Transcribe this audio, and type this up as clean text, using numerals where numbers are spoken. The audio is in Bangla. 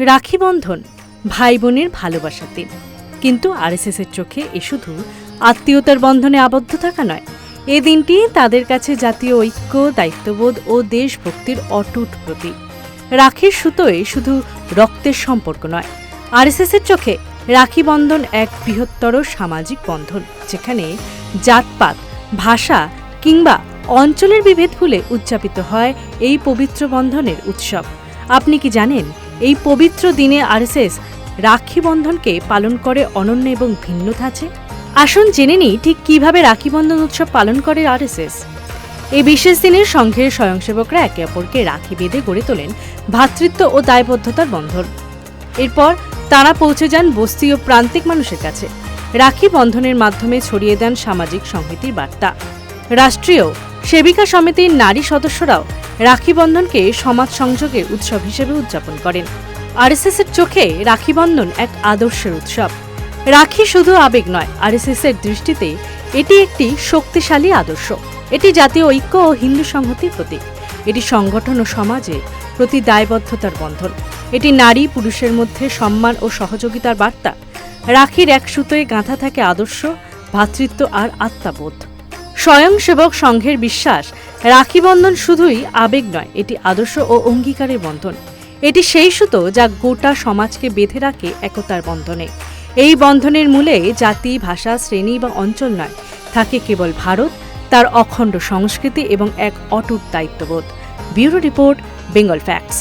রাখি বন্ধন ভাই বোনের ভালোবাসার দিন, কিন্তু আরএসএসের চোখে এ শুধু আত্মীয়তার বন্ধনে আবদ্ধ থাকা নয়, এ দিনটি তাদের কাছে জাতীয় ঐক্য, দায়িত্ববোধ ও দেশভক্তির অটুট প্রতীক। রাখির সুতোয় শুধু রক্তের সম্পর্ক নয়, আরএসএসের চোখে রাখি বন্ধন এক বৃহত্তর সামাজিক বন্ধন, যেখানে জাতপাত, ভাষা কিংবা অঞ্চলের বিভেদ ভুলে উদযাপিত হয় এই পবিত্র বন্ধনের উৎসব। আপনি কি জানেন, এই পবিত্র দিনে আরএসএস রাখি বন্ধনকে পালন করে অনন্য এবং ভিন্ন ধাঁচে? আসুন জেনে নিই ঠিক কিভাবে রাখি বন্ধন উৎসব পালন করে আরএসএস। এই বিশেষ দিনে সংঘের স্বয়ংসেবকরা একে অপরকে রাখি বেঁধে গড়ে তোলেন ভ্রাতৃত্ব ও দায়বদ্ধতার বন্ধন। এরপর তাঁরা পৌঁছে যান বস্তি ও প্রান্তিক মানুষের কাছে, রাখি বন্ধনের মাধ্যমে ছড়িয়ে দেন সামাজিক সংহতির বার্তা। রাষ্ট্রীয় সেবিকা সমিতির নারী সদস্যরাও রাখি বন্ধনকে সমাজ সংযোগের উৎসব হিসেবে উদযাপন করেন। আরএসএসের চোখে রাখি বন্ধন এক আদর্শের উৎসব। রাখি শুধু আবেগ নয়, আরএসএসের দৃষ্টিতে এটি একটি শক্তিশালী আদর্শ। এটি জাতীয় ঐক্য ও হিন্দু সংহতির প্রতীক। এটি সংগঠন ও সমাজের প্রতি দায়বদ্ধতার বন্ধন। এটি নারী পুরুষের মধ্যে সম্মান ও সহযোগিতার বার্তা। রাখির এক সুতোয় গাঁথা থাকে আদর্শ, ভ্রাতৃত্ব আর আত্মাবোধ। স্বয়ংসেবক সংঘের বিশ্বাস, রাখি বন্ধন শুধুই আবেগ নয়, এটি আদর্শ ও অঙ্গীকারের বন্ধন। এটি সেই সুতো যা গোটা সমাজকে বেঁধে রাখে একতার বন্ধনে। এই বন্ধনের মূলে জাতি, ভাষা, শ্রেণী বা অঞ্চল নয়, থাকে কেবল ভারত, তার অখণ্ড সংস্কৃতি এবং এক অটুট দায়িত্ববোধ। Bureau report, Bengal facts.